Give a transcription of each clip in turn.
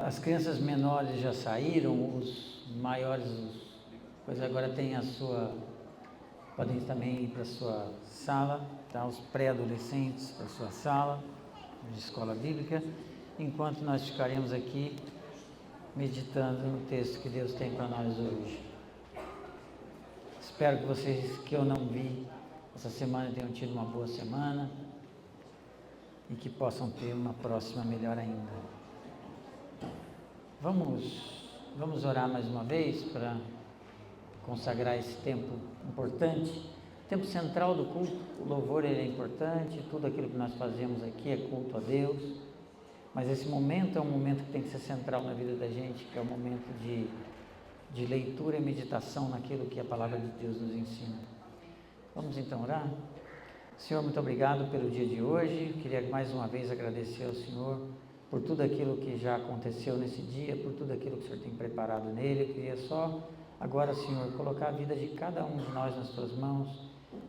As crianças menores já saíram, os maiores, pois agora tem a sua, podem também ir para a sua sala, tá? Os pré-adolescentes para a sua sala de escola bíblica, enquanto nós ficaremos aqui meditando no texto que Deus tem para nós hoje. Espero que vocês que eu não vi essa semana tenham tido uma boa semana e que possam ter uma próxima melhor ainda. Vamos orar mais uma vez para consagrar esse tempo importante, tempo central do culto. O louvor ele é importante, tudo aquilo que nós fazemos aqui é culto a Deus, mas esse momento é um momento que tem que ser central na vida da gente, que é o momento de leitura e meditação naquilo que a palavra de Deus nos ensina. Vamos então orar? Senhor, muito obrigado pelo dia de hoje. Queria mais uma vez agradecer ao Senhor por tudo aquilo que já aconteceu nesse dia, por tudo aquilo que o Senhor tem preparado nele. Eu queria só agora, Senhor, colocar a vida de cada um de nós nas tuas mãos,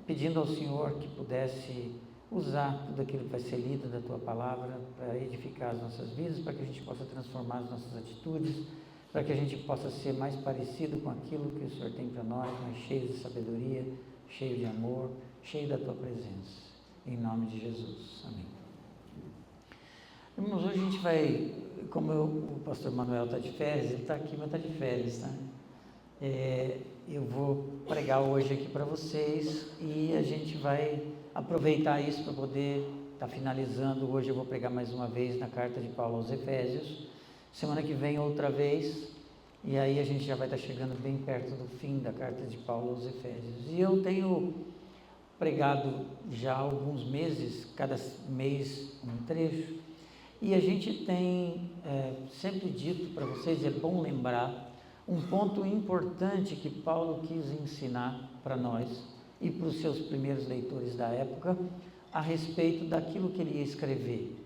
pedindo ao Senhor que pudesse usar tudo aquilo que vai ser lido da tua palavra para edificar as nossas vidas, para que a gente possa transformar as nossas atitudes, para que a gente possa ser mais parecido com aquilo que o Senhor tem para nós, mais cheio de sabedoria, cheio de amor, cheio da tua presença. Em nome de Jesus. Amém. Irmãos, hoje a gente vai, como o pastor Manuel está de férias, ele está aqui, mas está de férias, tá? Eu vou pregar hoje aqui para vocês e a gente vai aproveitar isso para poder estar finalizando. Hoje eu vou pregar mais uma vez na carta de Paulo aos Efésios, semana que vem outra vez, e aí a gente já vai estar chegando bem perto do fim da carta de Paulo aos Efésios. E eu tenho pregado já há alguns meses, cada mês um trecho, e a gente tem sempre dito para vocês, é bom lembrar, um ponto importante que Paulo quis ensinar para nós e para os seus primeiros leitores da época, a respeito daquilo que ele ia escrever.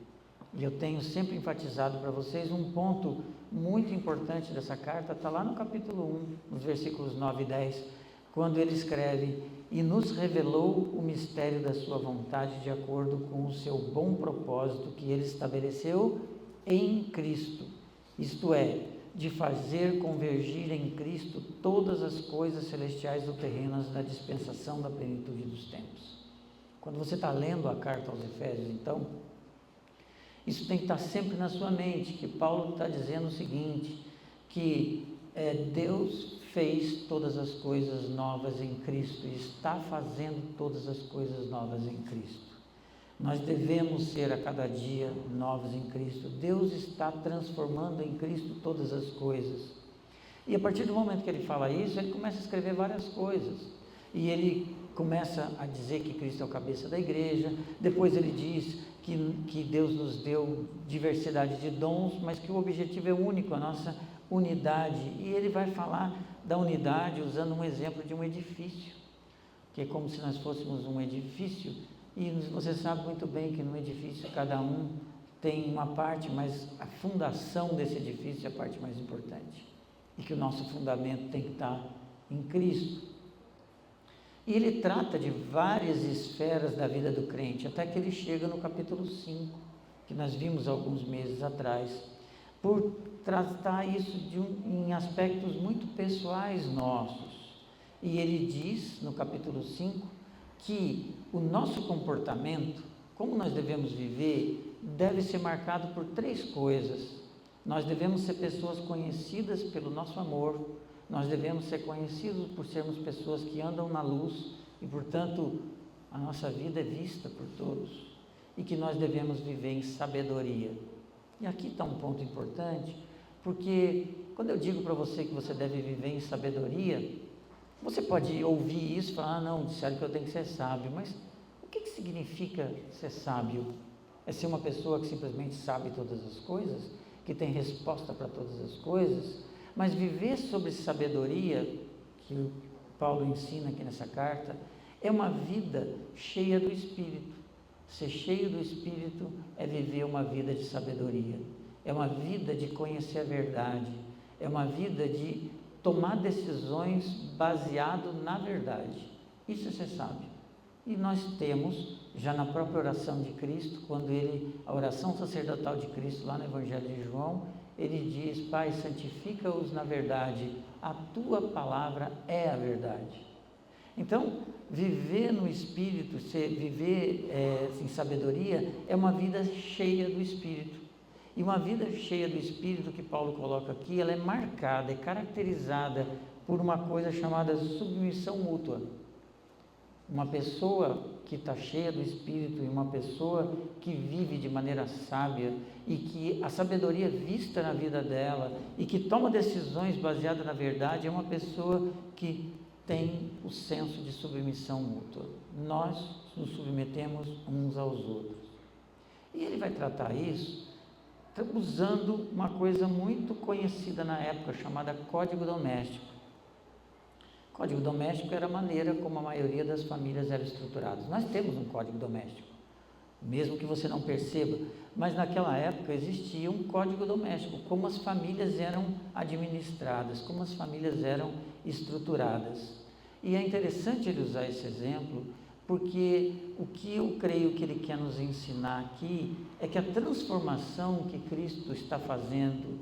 E eu tenho sempre enfatizado para vocês um ponto muito importante dessa carta, está lá no capítulo 1, nos versículos 9 e 10, quando ele escreve: e nos revelou o mistério da sua vontade de acordo com o seu bom propósito que ele estabeleceu em Cristo, isto é, de fazer convergir em Cristo todas as coisas celestiais ou terrenas na dispensação da plenitude dos tempos. Quando você está lendo a carta aos Efésios, então, isso tem que estar sempre na sua mente, que Paulo está dizendo o seguinte, que Deus fez todas as coisas novas em Cristo e está fazendo todas as coisas novas em Cristo. Nós devemos ser a cada dia novos em Cristo. Deus está transformando em Cristo todas as coisas. E a partir do momento que ele fala isso, ele começa a escrever várias coisas. E ele começa a dizer que Cristo é o cabeça da igreja. Depois ele diz que Deus nos deu diversidade de dons, mas que o objetivo é único, a nossa unidade. E ele vai falar da unidade usando um exemplo de um edifício, que é como se nós fôssemos um edifício. E você sabe muito bem que no edifício cada um tem uma parte, mas a fundação desse edifício é a parte mais importante. E que o nosso fundamento tem que estar em Cristo. E ele trata de várias esferas da vida do crente, até que ele chega no capítulo 5, que nós vimos alguns meses atrás, por tratar isso em aspectos muito pessoais nossos. E ele diz no capítulo 5, que o nosso comportamento, como nós devemos viver, deve ser marcado por 3 coisas. Nós devemos ser pessoas conhecidas pelo nosso amor, nós devemos ser conhecidos por sermos pessoas que andam na luz e, portanto, a nossa vida é vista por todos, e que nós devemos viver em sabedoria. E aqui está um ponto importante, porque quando eu digo para você que você deve viver em sabedoria, você pode ouvir isso e falar: não, disseram que eu tenho que ser sábio, mas o que significa ser sábio? É ser uma pessoa que simplesmente sabe todas as coisas, que tem resposta para todas as coisas? Mas viver sobre sabedoria, que o Paulo ensina aqui nessa carta, é uma vida cheia do Espírito. Ser cheio do Espírito é viver uma vida de sabedoria, é uma vida de conhecer a verdade, é uma vida de tomar decisões baseado na verdade. Isso é ser sábio. E nós temos, já na própria oração de Cristo, quando a oração sacerdotal de Cristo, lá no Evangelho de João, ele diz: Pai, santifica-os na verdade, a tua palavra é a verdade. Então, viver no Espírito, viver em sabedoria, é uma vida cheia do Espírito. E uma vida cheia do Espírito que Paulo coloca aqui, ela é marcada, é caracterizada por uma coisa chamada submissão mútua. Uma pessoa que está cheia do Espírito e uma pessoa que vive de maneira sábia e que a sabedoria é vista na vida dela e que toma decisões baseadas na verdade, é uma pessoa que tem o senso de submissão mútua. Nós nos submetemos uns aos outros. E ele vai tratar isso usando uma coisa muito conhecida na época, chamada Código Doméstico. Código doméstico era a maneira como a maioria das famílias eram estruturadas. Nós temos um código doméstico, mesmo que você não perceba, mas naquela época existia um código doméstico, como as famílias eram administradas, como as famílias eram estruturadas. E é interessante ele usar esse exemplo, porque o que eu creio que ele quer nos ensinar aqui é que a transformação que Cristo está fazendo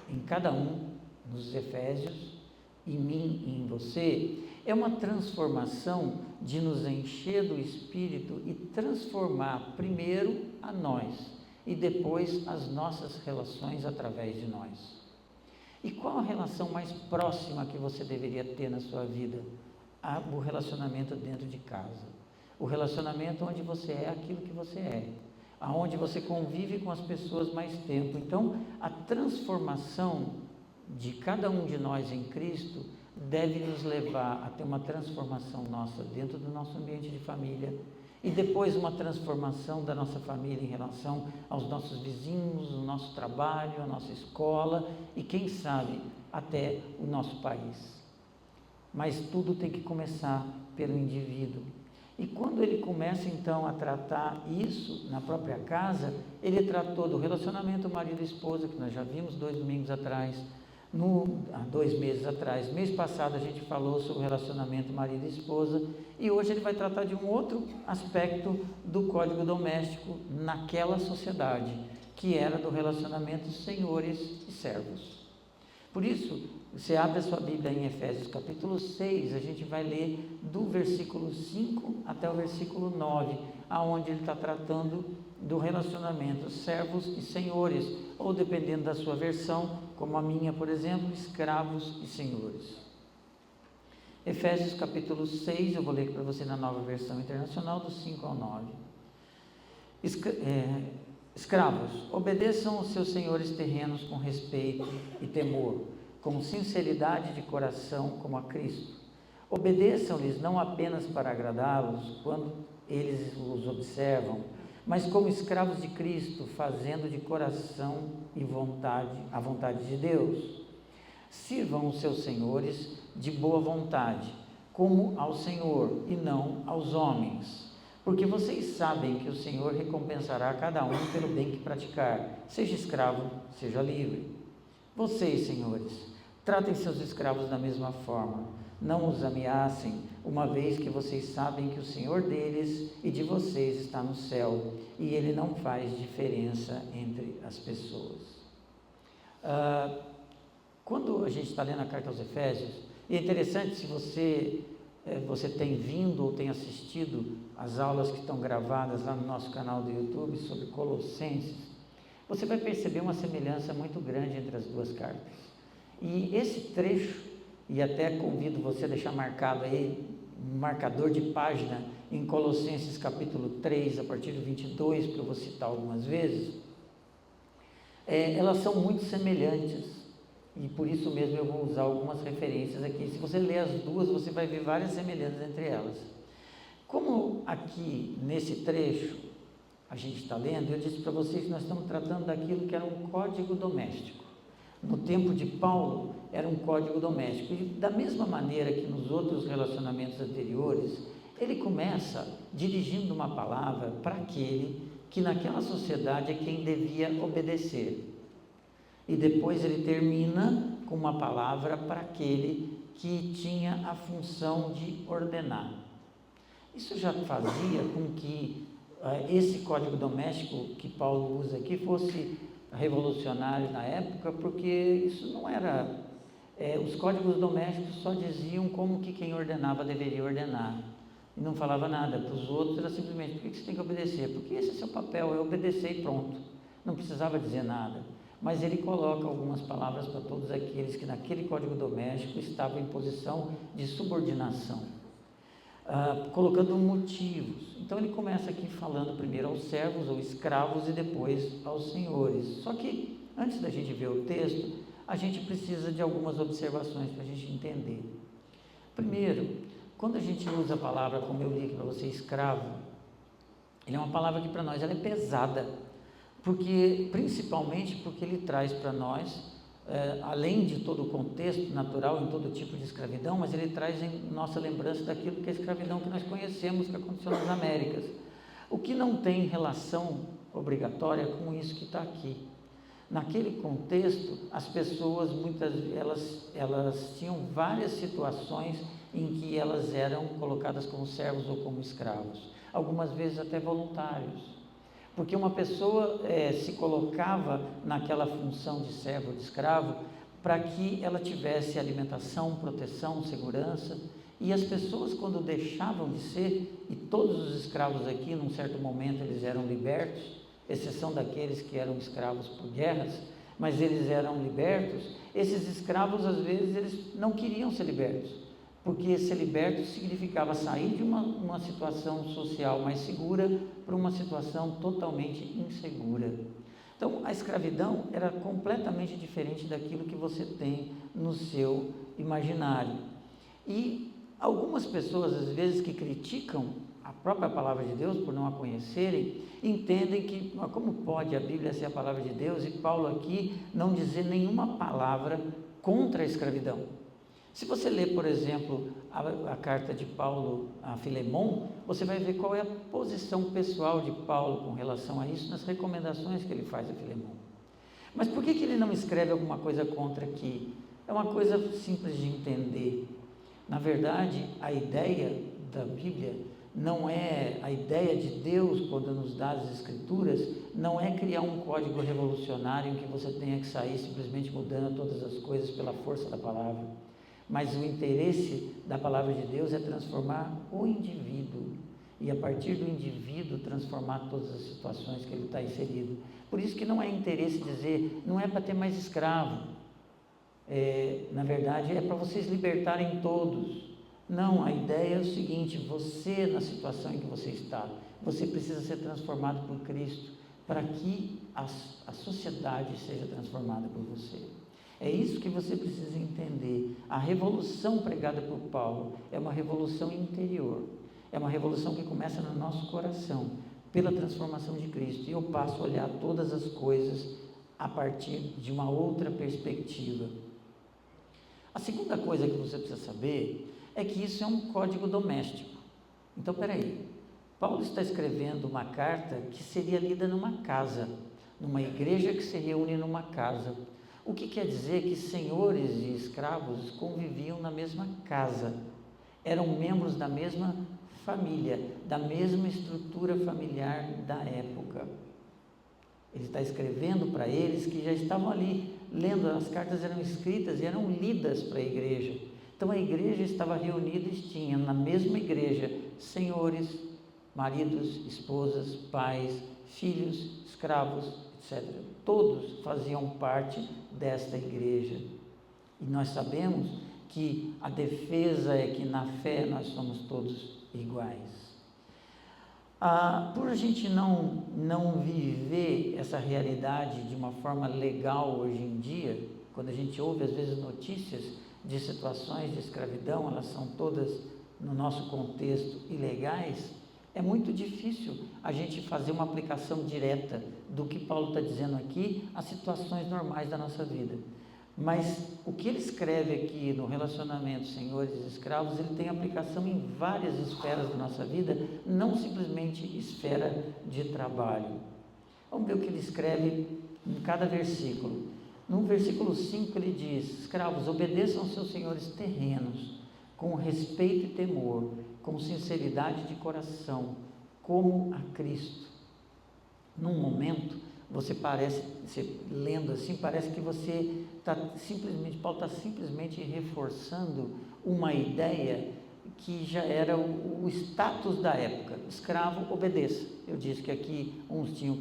em cada um, nos Efésios, em mim e em você, é uma transformação de nos encher do Espírito e transformar primeiro a nós e depois as nossas relações através de nós. E qual a relação mais próxima que você deveria ter na sua vida? O relacionamento dentro de casa. O relacionamento onde você é aquilo que você é, aonde você convive com as pessoas mais tempo. Então, a transformação de cada um de nós em Cristo deve nos levar a ter uma transformação nossa dentro do nosso ambiente de família e depois uma transformação da nossa família em relação aos nossos vizinhos, o nosso trabalho, a nossa escola e quem sabe até o nosso país. Mas tudo tem que começar pelo indivíduo. E quando ele começa então a tratar isso na própria casa, ele tratou do relacionamento marido e esposa, que nós já vimos 2 domingos atrás, há 2 meses atrás. Mês passado a gente falou sobre o relacionamento marido e esposa, e hoje ele vai tratar de um outro aspecto do código doméstico naquela sociedade, que era do relacionamento senhores e servos. Por isso, você abre a sua Bíblia em Efésios capítulo 6, a gente vai ler do versículo 5 até o versículo 9, aonde ele está tratando do relacionamento servos e senhores, ou dependendo da sua versão, como a minha, por exemplo, escravos e senhores. Efésios capítulo 6, eu vou ler para você na Nova Versão Internacional, do 5 ao 9. Escravos, obedeçam aos seus senhores terrenos com respeito e temor, com sinceridade de coração como a Cristo. Obedeçam-lhes não apenas para agradá-los quando eles os observam, mas como escravos de Cristo, fazendo de coração e vontade a vontade de Deus. Sirvam os seus senhores de boa vontade, como ao Senhor e não aos homens, porque vocês sabem que o Senhor recompensará cada um pelo bem que praticar, seja escravo, seja livre. Vocês, senhores, tratem seus escravos da mesma forma, não os ameacem, uma vez que vocês sabem que o Senhor deles e de vocês está no céu, e Ele não faz diferença entre as pessoas. Quando a gente está lendo a carta aos Efésios, e é interessante se você tem vindo ou tem assistido as aulas que estão gravadas lá no nosso canal do YouTube sobre Colossenses, você vai perceber uma semelhança muito grande entre as duas cartas. E esse trecho, e até convido você a deixar marcado aí, um marcador de página em Colossenses capítulo 3, a partir do 22, que eu vou citar algumas vezes, elas são muito semelhantes, e por isso mesmo eu vou usar algumas referências aqui. Se você ler as duas, você vai ver várias semelhanças entre elas. Como aqui nesse trecho a gente está lendo, eu disse para vocês que nós estamos tratando daquilo que era um código doméstico. No tempo de Paulo, era um código doméstico. E da mesma maneira que nos outros relacionamentos anteriores, ele começa dirigindo uma palavra para aquele que naquela sociedade é quem devia obedecer. E depois ele termina com uma palavra para aquele que tinha a função de ordenar. Isso já fazia com que esse código doméstico que Paulo usa aqui fosse revolucionário na época, porque isso não era... os códigos domésticos só diziam como que quem ordenava deveria ordenar. E não falava nada para os outros, era simplesmente, por que você tem que obedecer? Porque esse é seu papel, é obedecer e pronto. Não precisava dizer nada. Mas ele coloca algumas palavras para todos aqueles que naquele código doméstico estavam em posição de subordinação, colocando motivos. Então ele começa aqui falando primeiro aos servos ou escravos e depois aos senhores. Só que antes da gente ver o texto, a gente precisa de algumas observações para a gente entender. Primeiro, quando a gente usa a palavra, como eu li aqui para você, escravo, ele é uma palavra que para nós ela é pesada, principalmente porque ele traz para nós, além de todo o contexto natural em todo tipo de escravidão, mas ele traz em nossa lembrança daquilo que é a escravidão que nós conhecemos, que aconteceu nas Américas, o que não tem relação obrigatória com isso que está aqui. Naquele contexto, as pessoas, elas tinham várias situações em que elas eram colocadas como servos ou como escravos, algumas vezes até voluntários. Porque uma pessoa se colocava naquela função de servo ou de escravo para que ela tivesse alimentação, proteção, segurança. E as pessoas, quando deixavam de ser, e todos os escravos aqui, num certo momento, eles eram libertos, exceção daqueles que eram escravos por guerras, mas eles eram libertos. Esses escravos, às vezes, eles não queriam ser libertos, porque ser liberto significava sair de uma situação social mais segura para uma situação totalmente insegura. Então, a escravidão era completamente diferente daquilo que você tem no seu imaginário. E algumas pessoas, às vezes, que criticam a própria palavra de Deus por não a conhecerem, entendem que, como pode a Bíblia ser a palavra de Deus e Paulo aqui não dizer nenhuma palavra contra a escravidão? Se você ler, por exemplo, a carta de Paulo a Filemon, você vai ver qual é a posição pessoal de Paulo com relação a isso nas recomendações que ele faz a Filemon. Mas por que ele não escreve alguma coisa contra aqui? É uma coisa simples de entender. Na verdade, a ideia da Bíblia não é, a ideia de Deus quando nos dá as Escrituras, não é criar um código revolucionário em que você tenha que sair simplesmente mudando todas as coisas pela força da palavra. Mas o interesse da palavra de Deus é transformar o indivíduo e a partir do indivíduo transformar todas as situações que ele está inserido. Por isso que não é interesse dizer, não é para ter mais escravo, na verdade é para vocês libertarem todos. Não, a ideia é o seguinte, você na situação em que você está, você precisa ser transformado por Cristo para que a sociedade seja transformada por você. É isso que você precisa entender. A revolução pregada por Paulo é uma revolução interior. É uma revolução que começa no nosso coração, pela transformação de Cristo. E eu passo a olhar todas as coisas a partir de uma outra perspectiva. A segunda coisa que você precisa saber é que isso é um código doméstico. Então, peraí. Paulo está escrevendo uma carta que seria lida numa casa, numa igreja que se reúne numa casa. O que quer dizer que senhores e escravos conviviam na mesma casa, eram membros da mesma família, da mesma estrutura familiar da época. Ele está escrevendo para eles que já estavam ali, lendo, as cartas eram escritas e eram lidas para a igreja. Então a igreja estava reunida e tinha na mesma igreja senhores, maridos, esposas, pais, filhos, escravos, etc. Todos faziam parte desta igreja. E nós sabemos que a defesa é que na fé nós somos todos iguais. Por a gente não viver essa realidade de uma forma legal hoje em dia, quando a gente ouve às vezes notícias de situações de escravidão, elas são todas no nosso contexto ilegais, é muito difícil a gente fazer uma aplicação direta do que Paulo está dizendo aqui às situações normais da nossa vida. Mas o que ele escreve aqui no relacionamento senhores e escravos, ele tem aplicação em várias esferas da nossa vida, não simplesmente esfera de trabalho. Vamos ver o que ele escreve em cada versículo. No versículo 5 ele diz: escravos, obedeçam aos seus senhores terrenos, com respeito e temor, com sinceridade de coração, como a Cristo. Num momento você lendo assim, parece que você Paulo está simplesmente reforçando uma ideia que já era o status da época. Escravo, obedeça. Eu disse que aqui uns tinham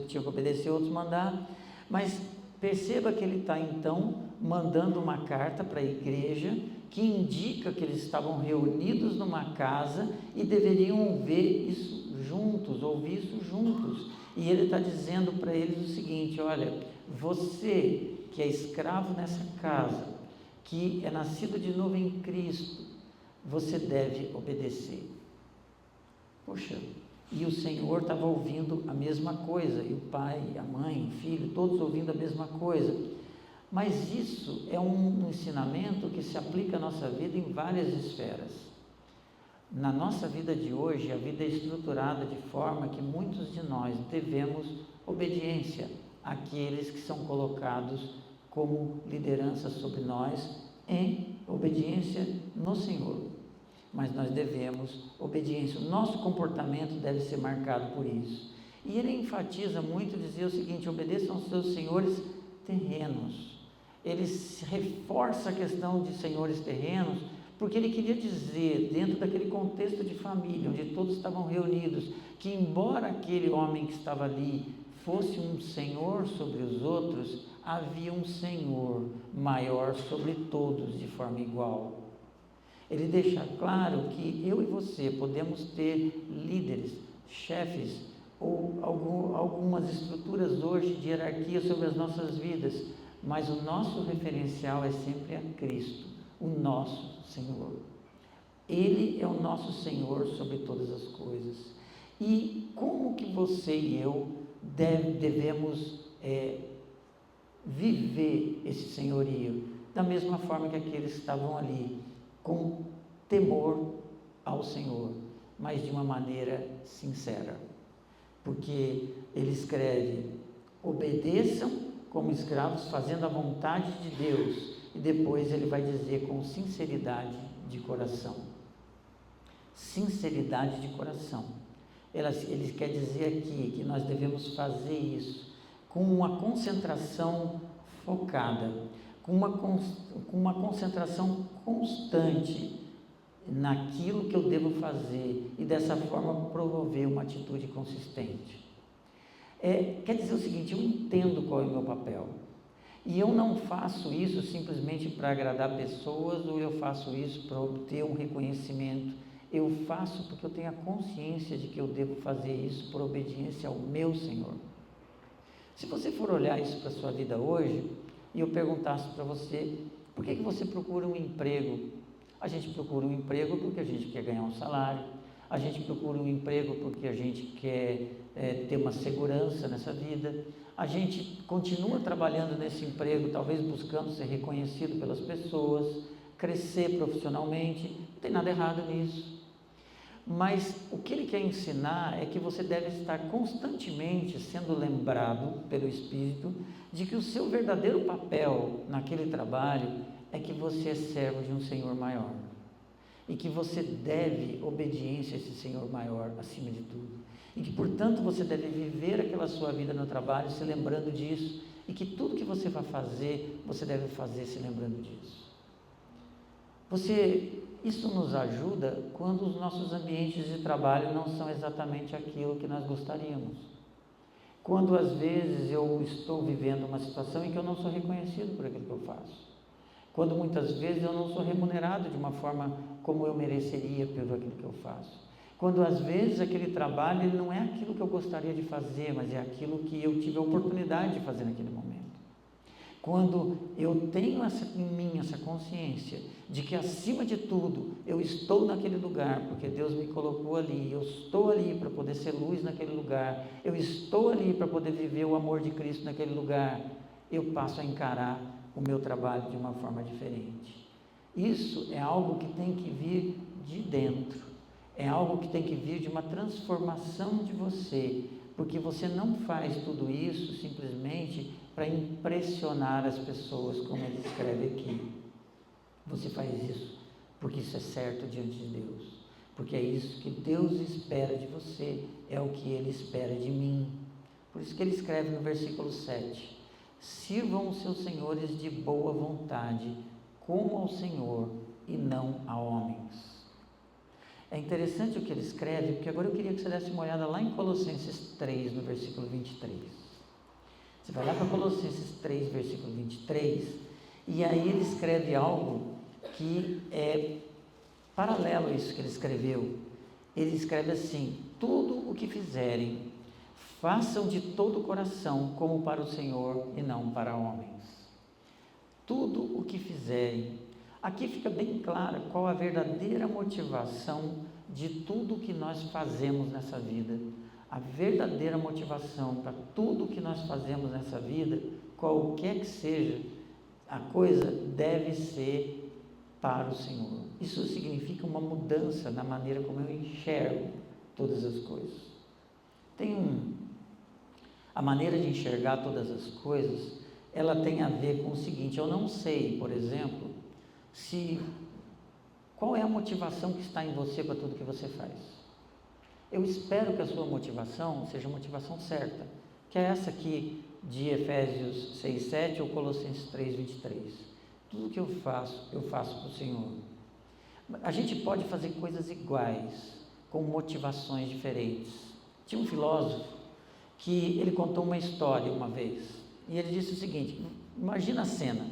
que obedecer, outros mandar, mas perceba que ele está então mandando uma carta para a igreja que indica que eles estavam reunidos numa casa e deveriam ver isso juntos, ouvir isso juntos. E ele está dizendo para eles o seguinte: olha, você que é escravo nessa casa, que é nascido de novo em Cristo, você deve obedecer. Poxa, e o Senhor estava ouvindo a mesma coisa, e o pai, a mãe, o filho, todos ouvindo a mesma coisa. Mas isso é um ensinamento que se aplica à nossa vida em várias esferas. Na nossa vida de hoje, a vida é estruturada de forma que muitos de nós devemos obediência àqueles que são colocados como liderança sobre nós, em obediência no Senhor. Mas nós devemos obediência, o nosso comportamento deve ser marcado por isso. E ele enfatiza muito, dizer o seguinte: obedeçam aos seus senhores terrenos. Ele reforça a questão de senhores terrenos, porque ele queria dizer, dentro daquele contexto de família, onde todos estavam reunidos, que embora aquele homem que estava ali fosse um senhor sobre os outros, havia um Senhor maior sobre todos de forma igual. Ele deixa claro que eu e você podemos ter líderes, chefes, ou algumas estruturas hoje de hierarquia sobre as nossas vidas, mas o nosso referencial é sempre a Cristo, o nosso Senhor. Ele é o nosso Senhor sobre todas as coisas. E como que você e eu devemos viver esse senhorio? Da mesma forma que aqueles que estavam ali, com temor ao Senhor, mas de uma maneira sincera. Porque ele escreve: obedeçam como escravos, fazendo a vontade de Deus. E depois ele vai dizer: com sinceridade de coração. Sinceridade de coração. Ele quer dizer aqui que nós devemos fazer isso com uma concentração focada, com uma concentração constante naquilo que eu devo fazer, e dessa forma promover uma atitude consistente. Quer dizer o seguinte: eu entendo qual é o meu papel, e eu não faço isso simplesmente para agradar pessoas, ou eu faço isso para obter um reconhecimento. Eu faço porque eu tenho a consciência de que eu devo fazer isso por obediência ao meu Senhor. Se você for olhar isso para a sua vida hoje, e eu perguntasse para você: por que você procura um emprego? A gente procura um emprego porque a gente quer ganhar um salário, a gente procura um emprego porque a gente quer ter uma segurança nessa vida, a gente continua trabalhando nesse emprego, talvez buscando ser reconhecido pelas pessoas, crescer profissionalmente. Não tem nada errado nisso. Mas o que ele quer ensinar é que você deve estar constantemente sendo lembrado pelo Espírito de que o seu verdadeiro papel naquele trabalho é que você é servo de um Senhor maior, e que você deve obediência a esse Senhor maior acima de tudo, e que portanto você deve viver aquela sua vida no trabalho se lembrando disso, e que tudo que você vai fazer, você deve fazer se lembrando disso. Isso nos ajuda quando os nossos ambientes de trabalho não são exatamente aquilo que nós gostaríamos. Quando às vezes eu estou vivendo uma situação em que eu não sou reconhecido por aquilo que eu faço. Quando muitas vezes eu não sou remunerado de uma forma como eu mereceria pelo aquilo que eu faço. Quando às vezes aquele trabalho ele não é aquilo que eu gostaria de fazer, mas é aquilo que eu tive a oportunidade de fazer naquele momento. Quando eu tenho em mim essa consciência de que acima de tudo eu estou naquele lugar porque Deus me colocou ali, eu estou ali para poder ser luz naquele lugar, eu estou ali para poder viver o amor de Cristo naquele lugar, eu passo a encarar o meu trabalho de uma forma diferente. Isso é algo que tem que vir de dentro, é algo que tem que vir de uma transformação de você, porque você não faz tudo isso simplesmente para impressionar as pessoas, como ele escreve aqui. Você faz isso porque isso é certo diante de Deus, porque é isso que Deus espera de você, é o que Ele espera de mim, Por isso que ele escreve no versículo 7: sirvam os seus senhores de boa vontade, como ao Senhor e não a homens. É interessante o que ele escreve, porque agora eu queria que você desse uma olhada lá em Colossenses 3, no versículo 23. Você vai lá para Colossenses 3, versículo 23, e aí ele escreve algo que é paralelo a isso que ele escreveu. Ele escreve assim: tudo o que fizerem, façam de todo o coração, como para o Senhor e não para homens. Tudo o que fizerem. Aqui fica bem claro qual a verdadeira motivação de tudo o que nós fazemos nessa vida. A verdadeira motivação para tudo o que nós fazemos nessa vida, qualquer que seja a coisa, deve ser para o Senhor. Isso significa uma mudança na maneira como eu enxergo todas as coisas. A maneira de enxergar todas as coisas, ela tem a ver com o seguinte: eu não sei, por exemplo, qual é a motivação que está em você para tudo que você faz. Eu espero que a sua motivação seja a motivação certa, que é essa aqui de Efésios 6:7 ou Colossenses 3:23. Tudo que eu faço para o Senhor. A gente pode fazer coisas iguais, com motivações diferentes. Tinha um filósofo que ele contou uma história uma vez, e ele disse o seguinte: imagina a cena,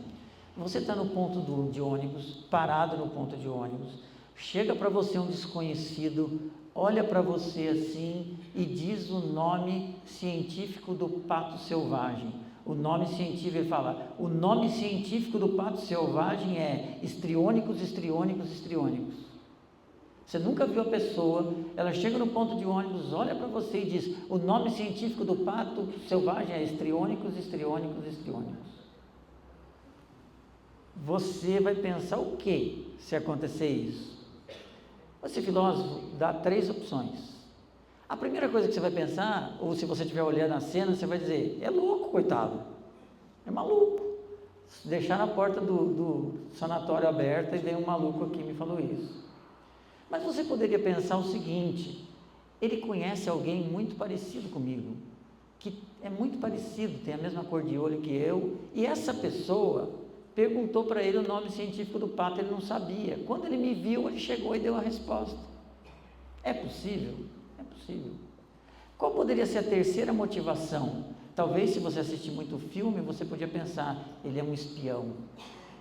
você está no ponto de ônibus, parado no ponto de ônibus, chega para você um desconhecido, olha para você assim e diz o nome científico do pato selvagem. O nome científico, ele fala, o nome científico do pato selvagem é estriônicos, estriônicos, estriônicos. Você nunca viu a pessoa, ela chega no ponto de ônibus, olha para você e diz, o nome científico do pato selvagem é estriônicos, estriônicos, estriônicos. Você vai pensar o que se acontecer isso? Esse filósofo dá 3 opções. A primeira coisa que você vai pensar, ou se você estiver olhando a cena, você vai dizer, é louco, coitado, é maluco. Deixar na porta do sanatório aberta e veio um maluco aqui e me falou isso. Mas você poderia pensar o seguinte: ele conhece alguém muito parecido comigo, que é muito parecido, tem a mesma cor de olho que eu, e essa pessoa perguntou para ele o nome científico do pato, ele não sabia. Quando ele me viu, ele chegou e deu a resposta. É possível? É possível. Qual poderia ser a terceira motivação? Talvez, se você assistir muito filme, você podia pensar, ele é um espião.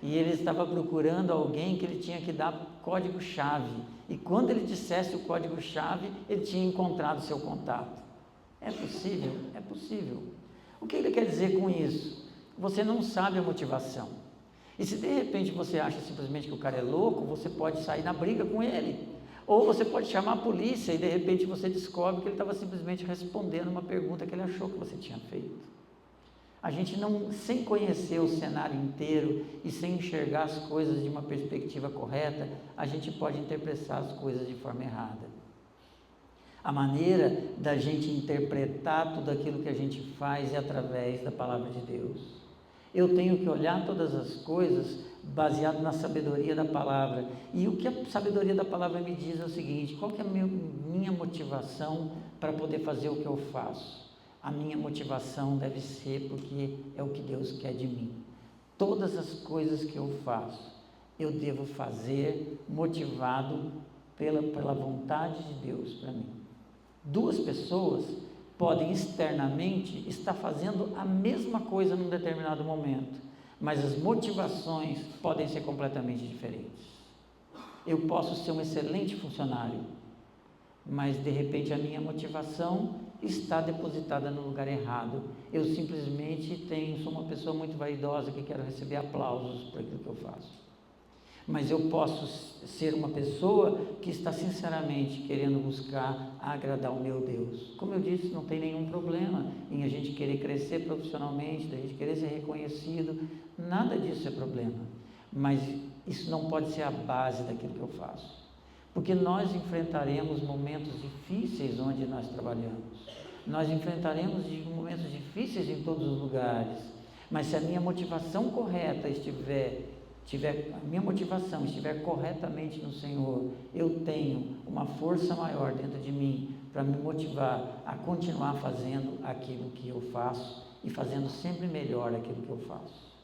E ele estava procurando alguém que ele tinha que dar código-chave. E quando ele dissesse o código-chave, ele tinha encontrado seu contato. É possível? É possível. O que ele quer dizer com isso? Você não sabe a motivação. E se de repente você acha simplesmente que o cara é louco, você pode sair na briga com ele. Ou você pode chamar a polícia e de repente você descobre que ele estava simplesmente respondendo uma pergunta que ele achou que você tinha feito. A gente não, sem conhecer o cenário inteiro e sem enxergar as coisas de uma perspectiva correta, a gente pode interpretar as coisas de forma errada. A maneira da gente interpretar tudo aquilo que a gente faz é através da palavra de Deus. Eu tenho que olhar todas as coisas baseado na sabedoria da palavra. E o que a sabedoria da palavra me diz é o seguinte: qual que é a minha motivação para poder fazer o que eu faço? A minha motivação deve ser porque é o que Deus quer de mim. Todas as coisas que eu faço, eu devo fazer motivado pela vontade de Deus para mim. 2 pessoas podem externamente estar fazendo a mesma coisa num determinado momento, mas as motivações podem ser completamente diferentes. Eu posso ser um excelente funcionário, mas de repente a minha motivação está depositada no lugar errado. Eu simplesmente sou uma pessoa muito vaidosa que quero receber aplausos por aquilo que eu faço. Mas eu posso ser uma pessoa que está sinceramente querendo buscar agradar o meu Deus. Como eu disse, não tem nenhum problema em a gente querer crescer profissionalmente, a gente querer ser reconhecido, nada disso é problema. Mas isso não pode ser a base daquilo que eu faço. Porque nós enfrentaremos momentos difíceis onde nós trabalhamos. Nós enfrentaremos momentos difíceis em todos os lugares. Mas se a minha motivação correta a minha motivação estiver corretamente no Senhor, eu tenho uma força maior dentro de mim para me motivar a continuar fazendo aquilo que eu faço e fazendo sempre melhor aquilo que eu faço.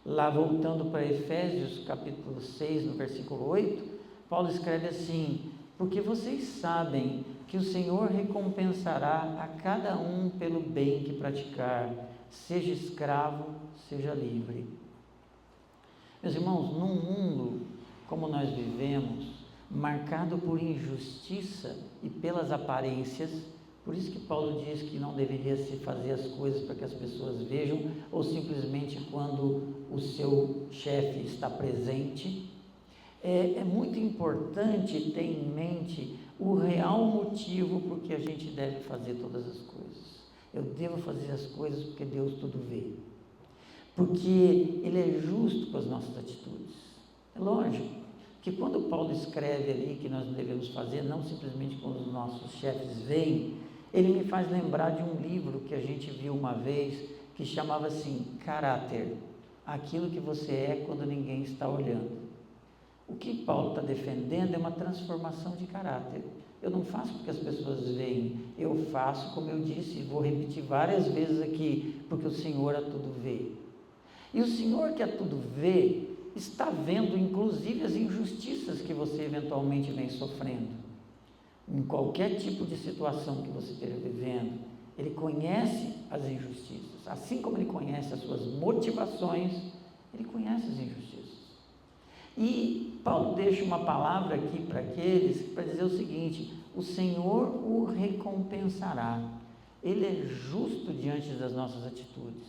Lá voltando para Efésios capítulo 6, no versículo 8, Paulo escreve assim: porque vocês sabem que o Senhor recompensará a cada um pelo bem que praticar, seja escravo, seja livre. Meus irmãos, num mundo como nós vivemos, marcado por injustiça e pelas aparências, por isso que Paulo diz que não deveria se fazer as coisas para que as pessoas vejam, ou simplesmente quando o seu chefe está presente. É muito importante ter em mente o real motivo por que a gente deve fazer todas as coisas. Eu devo fazer as coisas porque Deus tudo vê. Porque Ele é justo com as nossas atitudes. É lógico que quando Paulo escreve ali que nós devemos fazer, não simplesmente quando os nossos chefes veem, ele me faz lembrar de um livro que a gente viu uma vez, que chamava assim, Caráter, aquilo que você é quando ninguém está olhando. O que Paulo está defendendo é uma transformação de caráter. Eu não faço porque as pessoas veem, eu faço, como eu disse, e vou repetir várias vezes aqui, porque o Senhor a tudo vê. E o Senhor que a tudo vê, está vendo inclusive as injustiças que você eventualmente vem sofrendo. Em qualquer tipo de situação que você esteja vivendo, Ele conhece as injustiças. Assim como Ele conhece as suas motivações, Ele conhece as injustiças. E Paulo deixa uma palavra aqui para aqueles, para dizer o seguinte: o Senhor o recompensará. Ele é justo diante das nossas atitudes.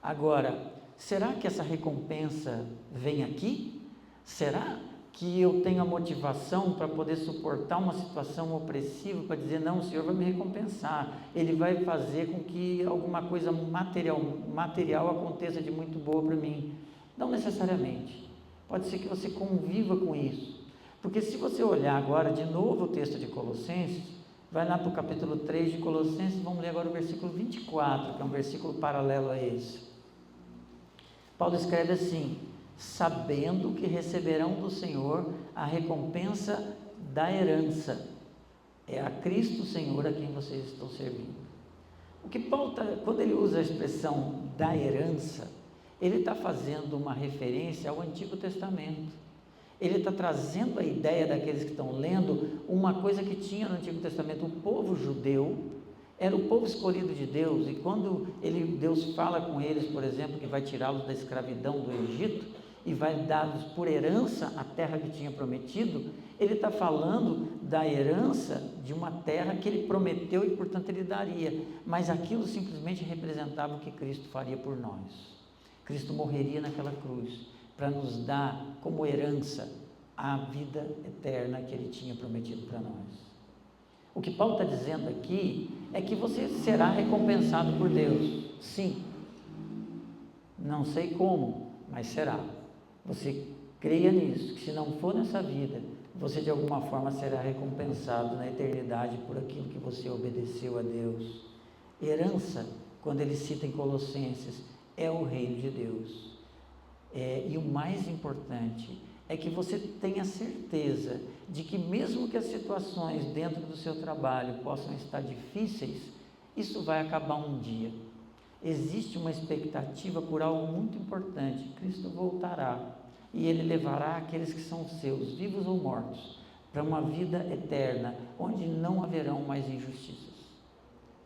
Agora, será que essa recompensa vem aqui? Será que eu tenho a motivação para poder suportar uma situação opressiva, para dizer, não, o Senhor vai me recompensar, Ele vai fazer com que alguma coisa material aconteça de muito boa para mim? Não necessariamente. Pode ser que você conviva com isso. Porque se você olhar agora de novo o texto de Colossenses, vai lá para o capítulo 3 de Colossenses, vamos ler agora o versículo 24, que é um versículo paralelo a esse. Paulo escreve assim: sabendo que receberão do Senhor a recompensa da herança. É a Cristo Senhor a quem vocês estão servindo. O que Paulo quando ele usa a expressão da herança, ele está fazendo uma referência ao Antigo Testamento. Ele está trazendo a ideia daqueles que estão lendo uma coisa que tinha no Antigo Testamento. O povo judeu era o povo escolhido de Deus, e quando Deus fala com eles, por exemplo, que vai tirá-los da escravidão do Egito e vai dar-lhes por herança a terra que tinha prometido, ele está falando da herança de uma terra que ele prometeu e, portanto, ele daria, mas aquilo simplesmente representava o que Cristo faria por nós. Cristo morreria naquela cruz para nos dar como herança a vida eterna que Ele tinha prometido para nós. O que Paulo está dizendo aqui é que você será recompensado por Deus, sim. Não sei como, mas será. Você creia nisso, que se não for nessa vida, você de alguma forma será recompensado na eternidade por aquilo que você obedeceu a Deus. Herança, quando ele cita em Colossenses, é o reino de Deus. E o mais importante é que você tenha certeza de que mesmo que as situações dentro do seu trabalho possam estar difíceis, isso vai acabar um dia. Existe uma expectativa por algo muito importante: Cristo voltará e Ele levará aqueles que são seus, vivos ou mortos, para uma vida eterna, onde não haverão mais injustiças,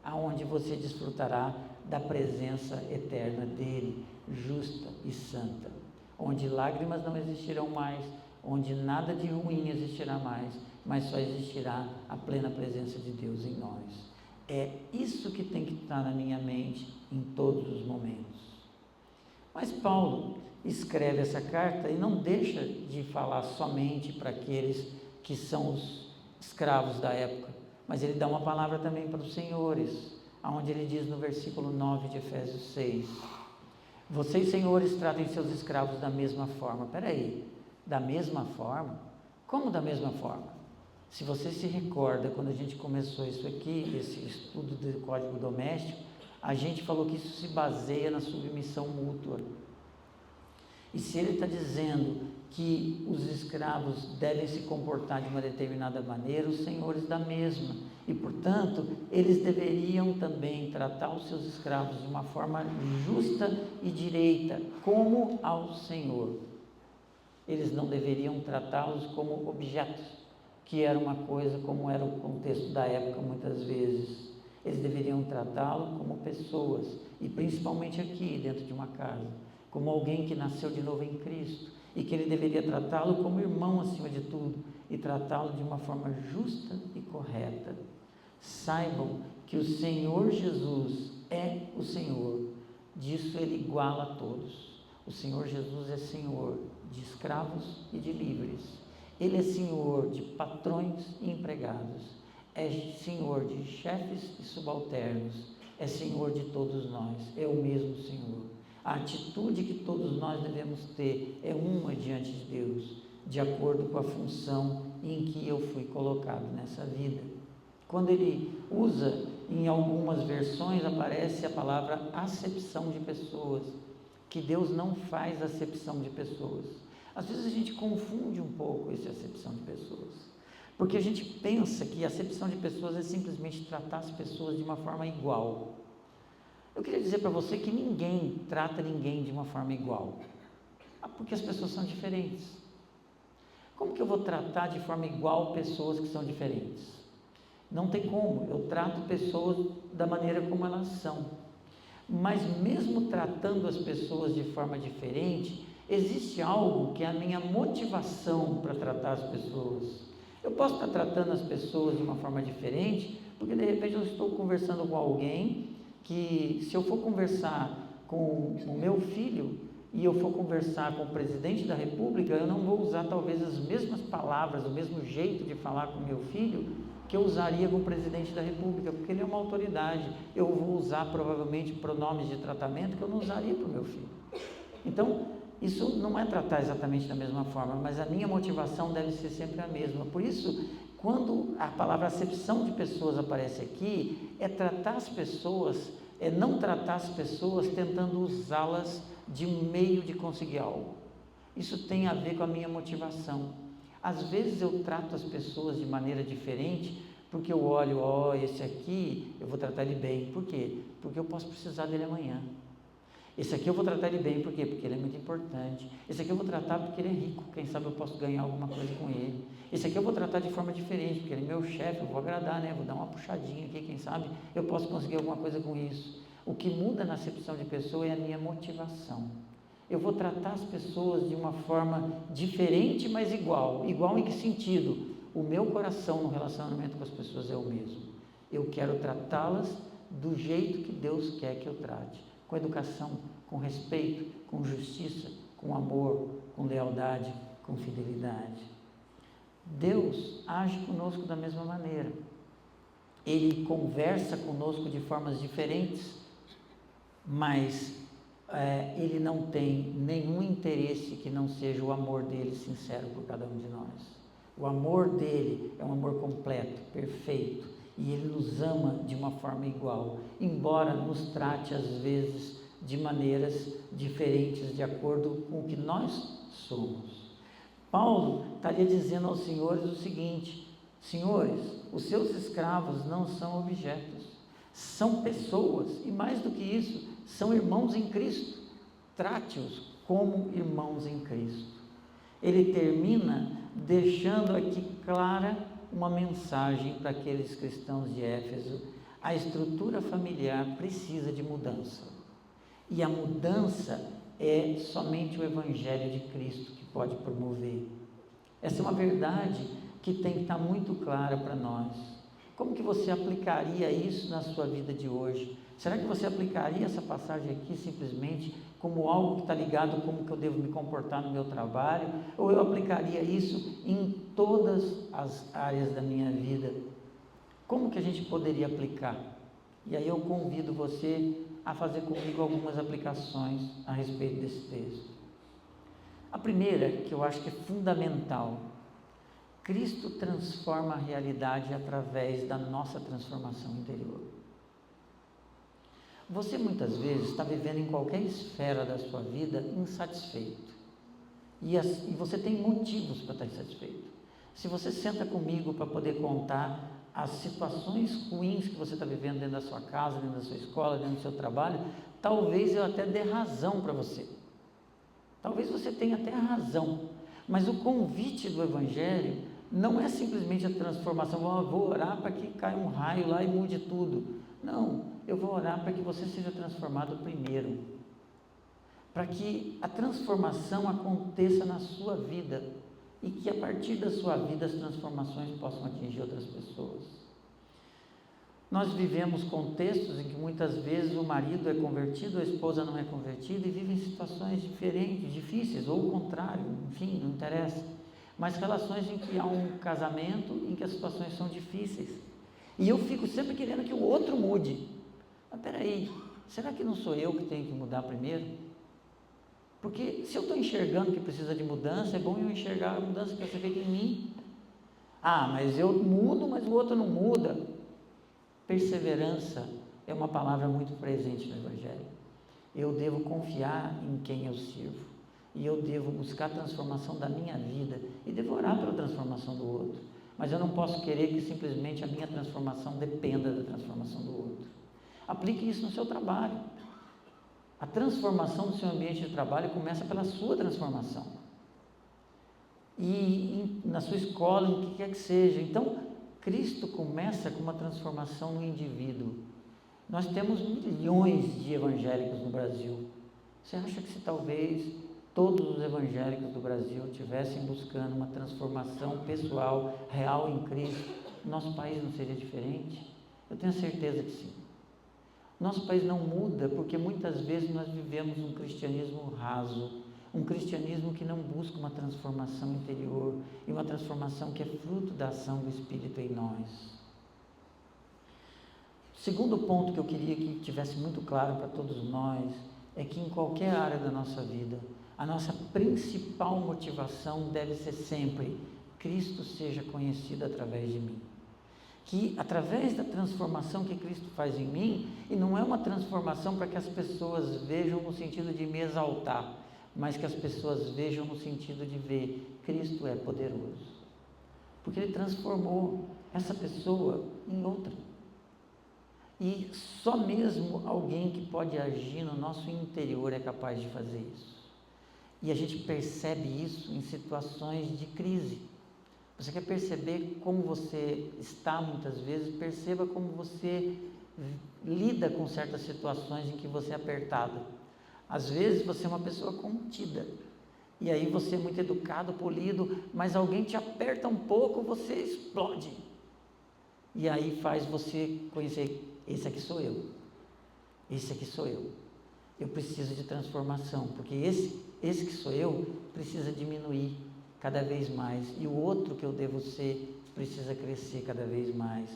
aonde você desfrutará da presença eterna dEle, justa e santa, onde lágrimas não existirão mais, onde nada de ruim existirá mais, mas só existirá a plena presença de Deus em nós. É isso que tem que estar na minha mente em todos os momentos. Mas Paulo escreve essa carta e não deixa de falar somente para aqueles que são os escravos da época, mas ele dá uma palavra também para os senhores, onde ele diz no versículo 9 de Efésios 6, vocês, senhores, tratem seus escravos da mesma forma. Peraí, da mesma forma? Como da mesma forma? Se você se recorda, quando a gente começou isso aqui, esse estudo do Código Doméstico, a gente falou que isso se baseia na submissão mútua. E se ele está dizendo que os escravos devem se comportar de uma determinada maneira, os senhores da mesma. E, portanto, eles deveriam também tratar os seus escravos de uma forma justa e direita, como ao Senhor. Eles não deveriam tratá-los como objetos, que era uma coisa como era o contexto da época muitas vezes. Eles deveriam tratá-lo como pessoas, e principalmente aqui dentro de uma casa, como alguém que nasceu de novo em Cristo, e que ele deveria tratá-lo como irmão acima de tudo, e tratá-lo de uma forma justa e correta. Saibam que o Senhor Jesus é o Senhor, disso ele iguala a todos. O Senhor Jesus é Senhor de escravos e de livres. Ele é Senhor de patrões e empregados. É Senhor de chefes e subalternos. É Senhor de todos nós. É o mesmo Senhor. A atitude que todos nós devemos ter é uma diante de Deus, de acordo com a função em que eu fui colocado nessa vida. Quando ele usa, em algumas versões, aparece a palavra acepção de pessoas, que Deus não faz acepção de pessoas. Às vezes a gente confunde um pouco essa acepção de pessoas, porque a gente pensa que a acepção de pessoas é simplesmente tratar as pessoas de uma forma igual. Eu queria dizer para você que ninguém trata ninguém de uma forma igual, porque as pessoas são diferentes. Como que eu vou tratar de forma igual pessoas que são diferentes? Não tem como, eu trato pessoas da maneira como elas são. Mas mesmo tratando as pessoas de forma diferente, existe algo que é a minha motivação para tratar as pessoas. Eu posso estar tratando as pessoas de uma forma diferente, porque de repente eu estou conversando com alguém que, se eu for conversar com o meu filho e eu for conversar com o presidente da República, eu não vou usar talvez as mesmas palavras, o mesmo jeito de falar com o meu filho que eu usaria com o presidente da República, porque ele é uma autoridade. Eu vou usar provavelmente pronomes de tratamento que eu não usaria para o meu filho. Então, isso não é tratar exatamente da mesma forma, mas a minha motivação deve ser sempre a mesma. Por isso, quando a palavra acepção de pessoas aparece aqui, é tratar as pessoas, é não tratar as pessoas tentando usá-las de um meio de conseguir algo. Isso tem a ver com a minha motivação. Às vezes eu trato as pessoas de maneira diferente, porque eu olho, esse aqui eu vou tratar ele bem. Por quê? Porque eu posso precisar dele amanhã. Esse aqui eu vou tratar ele bem, por quê? Porque ele é muito importante. Esse aqui eu vou tratar porque ele é rico, quem sabe eu posso ganhar alguma coisa com ele. Esse aqui eu vou tratar de forma diferente, porque ele é meu chefe, eu vou agradar, né? Vou dar uma puxadinha aqui, quem sabe eu posso conseguir alguma coisa com isso. O que muda na acepção de pessoa é a minha motivação. Eu vou tratar as pessoas de uma forma diferente, mas igual. Igual em que sentido? O meu coração no relacionamento com as pessoas é o mesmo. Eu quero tratá-las do jeito que Deus quer que eu trate. Com educação, com respeito, com justiça, com amor, com lealdade, com fidelidade. Deus age conosco da mesma maneira. Ele conversa conosco de formas diferentes, mas ele não tem nenhum interesse que não seja o amor dele sincero por cada um de nós. O amor dele é um amor completo, perfeito, e ele nos ama de uma forma igual, embora nos trate às vezes de maneiras diferentes de acordo com o que nós somos. Paulo estaria dizendo aos senhores o seguinte: senhores, os seus escravos não são objetos, são pessoas, e mais do que isso, são irmãos em Cristo. Trate-os como irmãos em Cristo. Ele termina deixando aqui clara uma mensagem para aqueles cristãos de Éfeso. A estrutura familiar precisa de mudança. E a mudança é somente o Evangelho de Cristo que pode promover. Essa é uma verdade que tem que estar muito clara para nós. Como que você aplicaria isso na sua vida de hoje? Será que você aplicaria essa passagem aqui simplesmente como algo que está ligado a como que eu devo me comportar no meu trabalho? Ou eu aplicaria isso em todas as áreas da minha vida? Como que a gente poderia aplicar? E aí eu convido você a fazer comigo algumas aplicações a respeito desse texto. A primeira, que eu acho que é fundamental: Cristo transforma a realidade através da nossa transformação interior. Você muitas vezes está vivendo em qualquer esfera da sua vida insatisfeito. E você tem motivos para estar insatisfeito. Se você senta comigo para poder contar as situações ruins que você está vivendo dentro da sua casa, dentro da sua escola, dentro do seu trabalho, talvez eu até dê razão para você. Talvez você tenha até razão. Mas o convite do Evangelho não é simplesmente a transformação, vou orar para que caia um raio lá e mude tudo. Não, eu vou orar para que você seja transformado primeiro. Para que a transformação aconteça na sua vida e que a partir da sua vida as transformações possam atingir outras pessoas. Nós vivemos contextos em que muitas vezes o marido é convertido, a esposa não é convertida e vivem situações diferentes, difíceis, ou o contrário, enfim, não interessa. Mas relações em que há um casamento em que as situações são difíceis. E eu fico sempre querendo que o outro mude. Mas peraí, será que não sou eu que tenho que mudar primeiro? Porque se eu estou enxergando que precisa de mudança, é bom eu enxergar a mudança que vai ser feita em mim. Ah, mas eu mudo, mas o outro não muda. Perseverança é uma palavra muito presente no Evangelho. Eu devo confiar em quem eu sirvo. E eu devo buscar a transformação da minha vida e devo orar pela transformação do outro. Mas eu não posso querer que simplesmente a minha transformação dependa da transformação do outro. Aplique isso no seu trabalho. A transformação do seu ambiente de trabalho começa pela sua transformação. E na sua escola, no que quer que seja. Então, Cristo começa com uma transformação no indivíduo. Nós temos milhões de evangélicos no Brasil. Você acha que se talvez todos os evangélicos do Brasil estivessem buscando uma transformação pessoal, real em Cristo, nosso país não seria diferente? Eu tenho certeza que sim. Nosso país não muda porque muitas vezes nós vivemos um cristianismo raso, um cristianismo que não busca uma transformação interior e uma transformação que é fruto da ação do Espírito em nós. O segundo ponto que eu queria que tivesse muito claro para todos nós é que em qualquer área da nossa vida, a nossa principal motivação deve ser sempre Cristo seja conhecido através de mim. Que através da transformação que Cristo faz em mim, e não é uma transformação para que as pessoas vejam no sentido de me exaltar, mas que as pessoas vejam no sentido de ver Cristo é poderoso, porque Ele transformou essa pessoa em outra, e só mesmo alguém que pode agir no nosso interior é capaz de fazer isso, e a gente percebe isso em situações de crise. Você quer perceber como você está muitas vezes, perceba como você lida com certas situações em que você é apertado. Às vezes você é uma pessoa contida, e aí você é muito educado, polido, mas alguém te aperta um pouco, você explode. E aí faz você conhecer, esse aqui sou eu, esse aqui sou eu. Eu preciso de transformação, porque esse que sou eu precisa diminuir cada vez mais, e o outro que eu devo ser precisa crescer cada vez mais.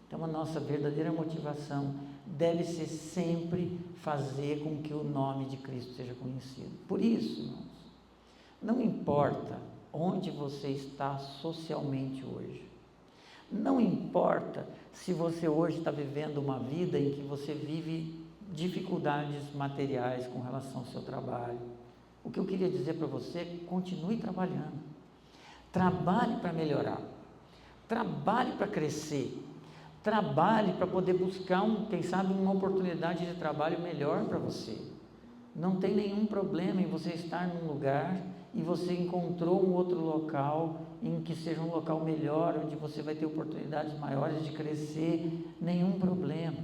Então a nossa verdadeira motivação deve ser sempre fazer com que o nome de Cristo seja conhecido. Por isso, irmãos, não importa onde você está socialmente hoje, não importa se você hoje está vivendo uma vida em que você vive dificuldades materiais com relação ao seu trabalho. O que eu queria dizer para você é que continue trabalhando. Trabalhe para melhorar, trabalhe para crescer, trabalhe para poder buscar, quem sabe, uma oportunidade de trabalho melhor para você. Não tem nenhum problema em você estar num lugar e você encontrou um outro local em que seja um local melhor, onde você vai ter oportunidades maiores de crescer, nenhum problema.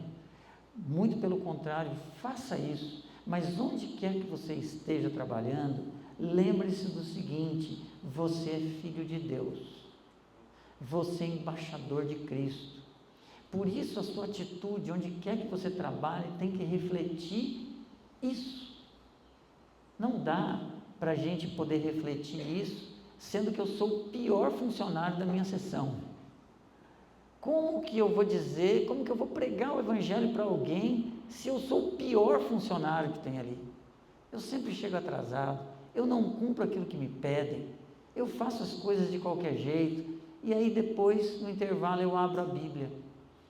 Muito pelo contrário, faça isso, mas onde quer que você esteja trabalhando, lembre-se do seguinte: você é filho de Deus, você é embaixador de Cristo, por isso a sua atitude, onde quer que você trabalhe, tem que refletir isso. Não dá para a gente poder refletir isso, sendo que eu sou o pior funcionário da minha seção. Como que eu vou dizer, como que eu vou pregar o Evangelho para alguém, se eu sou o pior funcionário que tem ali? Eu sempre chego atrasado, eu não cumpro aquilo que me pedem, eu faço as coisas de qualquer jeito, e aí depois, no intervalo, eu abro a Bíblia.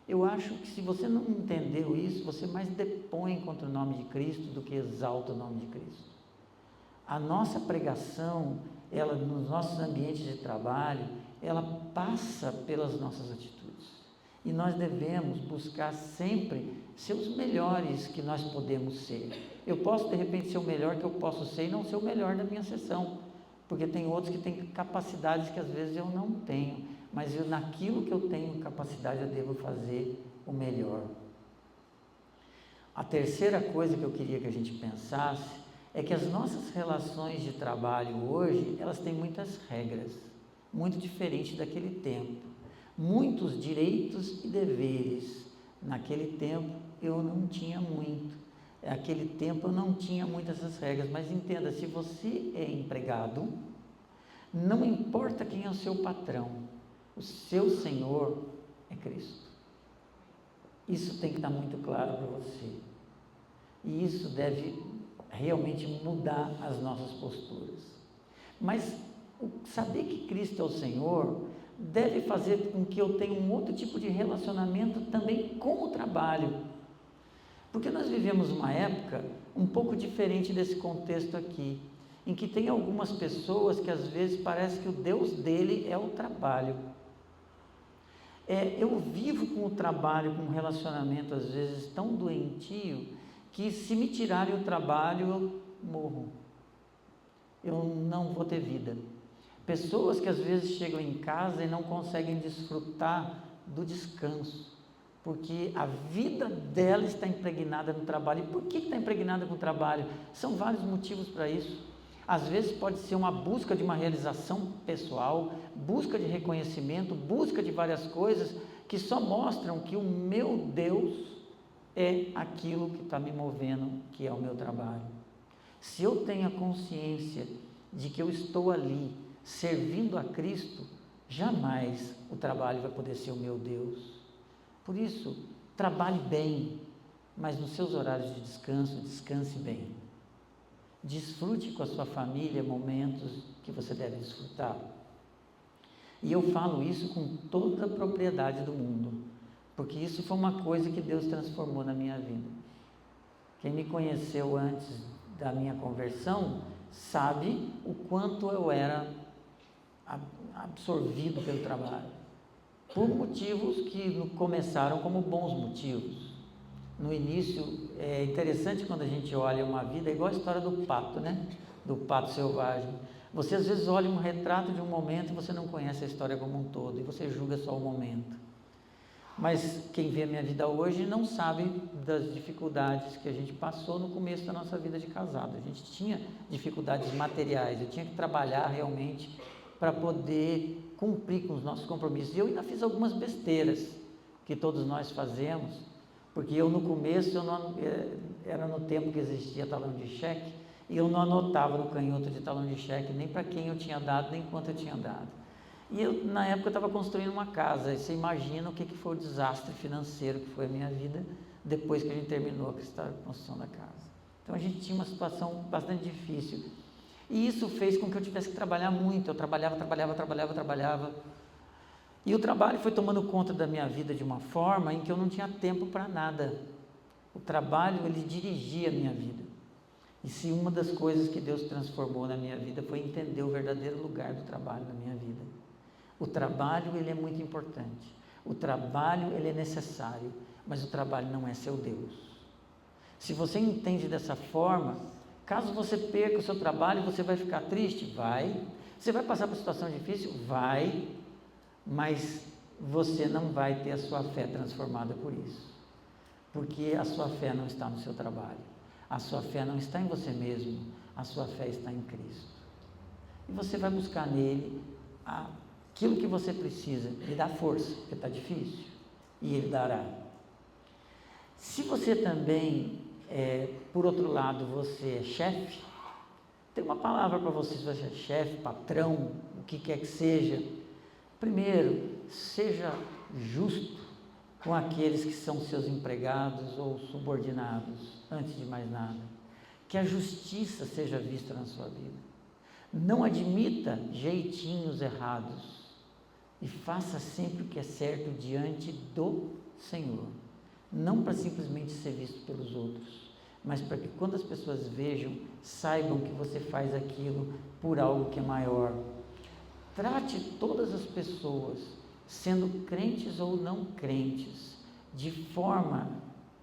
Eu acho que se você não entendeu isso, você mais depõe contra o nome de Cristo do que exalta o nome de Cristo. A nossa pregação, ela nos nossos ambientes de trabalho, ela passa pelas nossas atitudes. E nós devemos buscar sempre ser os melhores que nós podemos ser. Eu posso, de repente, ser o melhor que eu posso ser e não ser o melhor da minha sessão, porque tem outros que têm capacidades que às vezes eu não tenho, mas naquilo que eu tenho capacidade eu devo fazer o melhor. A terceira coisa que eu queria que a gente pensasse é que as nossas relações de trabalho hoje, elas têm muitas regras, muito diferente daquele tempo. Muitos direitos e deveres. Naquele tempo eu não tinha muito. Naquele tempo eu não tinha muitas essas regras. Mas entenda, se você é empregado, não importa quem é o seu patrão, o seu Senhor é Cristo. Isso tem que estar muito claro para você. E isso deve realmente mudar as nossas posturas. Mas saber que Cristo é o Senhor deve fazer com que eu tenha um outro tipo de relacionamento também com o trabalho. Porque nós vivemos uma época um pouco diferente desse contexto aqui, em que tem algumas pessoas que às vezes parece que o Deus dele é o trabalho. Eu vivo com o trabalho, com um relacionamento às vezes tão doentio, que se me tirarem o trabalho eu morro. Eu não vou ter vida. Pessoas que às vezes chegam em casa e não conseguem desfrutar do descanso, porque a vida dela está impregnada no trabalho. E por que está impregnada com o trabalho? São vários motivos para isso. Às vezes pode ser uma busca de uma realização pessoal, busca de reconhecimento, busca de várias coisas que só mostram que o meu Deus é aquilo que está me movendo, que é o meu trabalho. Se eu tenho a consciência de que eu estou ali servindo a Cristo, jamais o trabalho vai poder ser o meu Deus. Por isso, trabalhe bem, mas nos seus horários de descanso, descanse bem. Desfrute com a sua família momentos que você deve desfrutar. E eu falo isso com toda a propriedade do mundo, porque isso foi uma coisa que Deus transformou na minha vida. Quem me conheceu antes da minha conversão sabe o quanto eu era absorvido pelo trabalho, por motivos que começaram como bons motivos. No início, é interessante quando a gente olha uma vida, é igual a história do pato, né? Do pato selvagem. Você às vezes olha um retrato de um momento e você não conhece a história como um todo, e você julga só o momento. Mas quem vê a minha vida hoje não sabe das dificuldades que a gente passou no começo da nossa vida de casado. A gente tinha dificuldades materiais, eu tinha que trabalhar realmente para poder cumprir com os nossos compromissos. E eu ainda fiz algumas besteiras que todos nós fazemos, porque eu no começo, era no tempo que existia talão de cheque, e eu não anotava no canhoto de talão de cheque nem para quem eu tinha dado, nem quanto eu tinha dado. E eu, na época, estava construindo uma casa, e você imagina o que foi o desastre financeiro que foi a minha vida, depois que a gente terminou a construção da casa. Então a gente tinha uma situação bastante difícil. E isso fez com que eu tivesse que trabalhar muito. Eu trabalhava. E o trabalho foi tomando conta da minha vida de uma forma em que eu não tinha tempo para nada. O trabalho, ele dirigia a minha vida. E se uma das coisas que Deus transformou na minha vida foi entender o verdadeiro lugar do trabalho na minha vida. O trabalho, ele é muito importante. O trabalho, ele é necessário. Mas o trabalho não é seu Deus. Se você entende dessa forma, caso você perca o seu trabalho, você vai ficar triste? Vai. Você vai passar por uma situação difícil? Vai. Mas você não vai ter a sua fé transformada por isso. Porque a sua fé não está no seu trabalho. A sua fé não está em você mesmo. A sua fé está em Cristo. E você vai buscar nele aquilo que você precisa. Ele dá força, porque está difícil. E ele dará. Se você também, por outro lado, você é chefe, tem uma palavra para você, se você é chefe, patrão, o que quer que seja. Primeiro, seja justo com aqueles que são seus empregados ou subordinados, antes de mais nada. Que a justiça seja vista na sua vida. Não admita jeitinhos errados e faça sempre o que é certo diante do Senhor. Não para simplesmente ser visto pelos outros, mas para que quando as pessoas vejam saibam que você faz aquilo por algo que é maior. Trate todas as pessoas, sendo crentes ou não crentes, de forma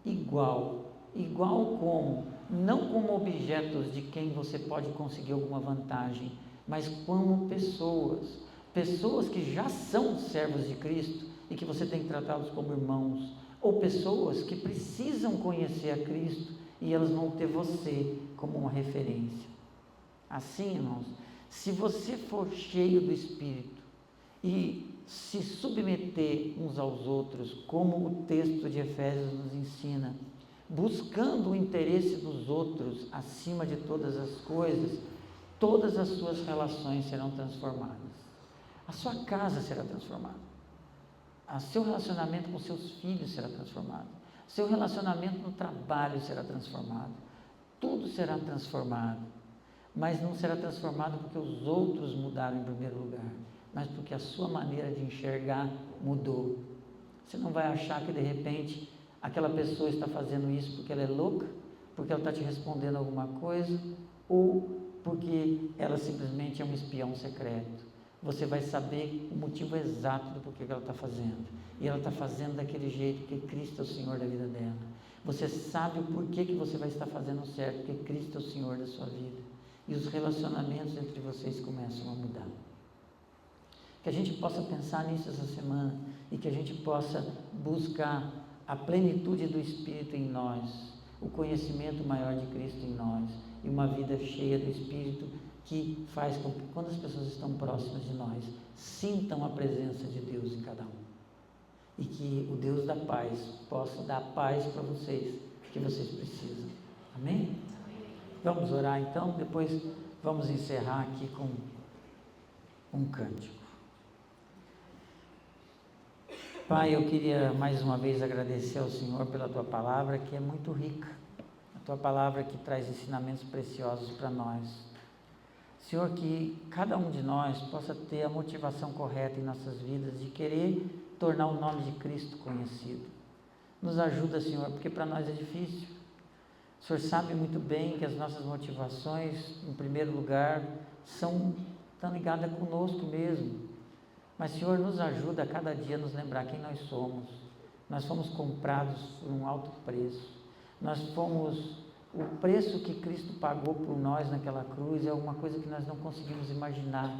igual. Igual como? Não como objetos de quem você pode conseguir alguma vantagem, mas como pessoas. Pessoas que já são servos de Cristo e que você tem que tratá-los como irmãos. Ou pessoas que precisam conhecer a Cristo e elas vão ter você como uma referência. Assim, irmãos, se você for cheio do Espírito e se submeter uns aos outros, como o texto de Efésios nos ensina, buscando o interesse dos outros acima de todas as coisas, todas as suas relações serão transformadas. A sua casa será transformada. O seu relacionamento com seus filhos será transformado. O seu relacionamento no trabalho será transformado. Tudo será transformado. Mas não será transformado porque os outros mudaram em primeiro lugar, mas porque a sua maneira de enxergar mudou. Você não vai achar que de repente aquela pessoa está fazendo isso porque ela é louca, porque ela está te respondendo alguma coisa, ou porque ela simplesmente é um espião secreto. Você vai saber o motivo exato do porquê que ela está fazendo. E ela está fazendo daquele jeito porque Cristo é o Senhor da vida dela. Você sabe o porquê que você vai estar fazendo certo, porque Cristo é o Senhor da sua vida. E os relacionamentos entre vocês começam a mudar. Que a gente possa pensar nisso essa semana e que a gente possa buscar a plenitude do Espírito em nós, o conhecimento maior de Cristo em nós e uma vida cheia do Espírito que faz com que quando as pessoas estão próximas de nós, sintam a presença de Deus em cada um. E que o Deus da paz possa dar paz para vocês, que vocês precisam. Amém? Vamos orar então, depois vamos encerrar aqui com um cântico. Pai, eu queria mais uma vez agradecer ao Senhor pela Tua palavra, que é muito rica. A Tua palavra que traz ensinamentos preciosos para nós. Senhor, que cada um de nós possa ter a motivação correta em nossas vidas de querer tornar o nome de Cristo conhecido. Nos ajuda, Senhor, porque para nós é difícil. O Senhor sabe muito bem que as nossas motivações, em primeiro lugar, estão ligadas conosco mesmo. Mas, Senhor, nos ajuda a cada dia a nos lembrar quem nós somos. Nós fomos comprados por um alto preço. O preço que Cristo pagou por nós naquela cruz é alguma coisa que nós não conseguimos imaginar.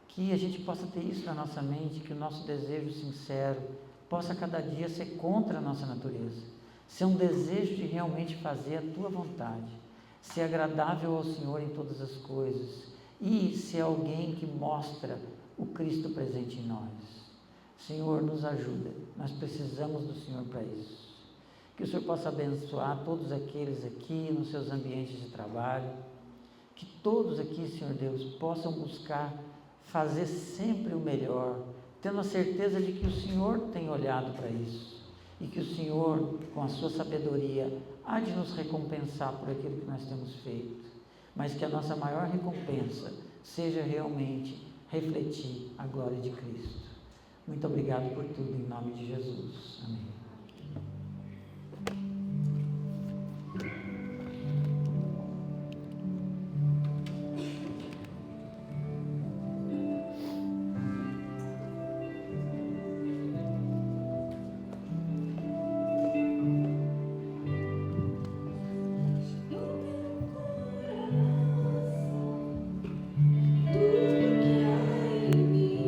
Que a gente possa ter isso na nossa mente, que o nosso desejo sincero possa cada dia ser contra a nossa natureza. Ser um desejo de realmente fazer a Tua vontade. Ser agradável ao Senhor em todas as coisas. E ser alguém que mostra o Cristo presente em nós. Senhor, nos ajuda. Nós precisamos do Senhor para isso. Que o Senhor possa abençoar todos aqueles aqui nos seus ambientes de trabalho. Que todos aqui, Senhor Deus, possam buscar fazer sempre o melhor, tendo a certeza de que o Senhor tem olhado para isso. E que o Senhor, com a sua sabedoria, há de nos recompensar por aquilo que nós temos feito. Mas que a nossa maior recompensa seja realmente refletir a glória de Cristo. Muito obrigado por tudo, em nome de Jesus. Amém.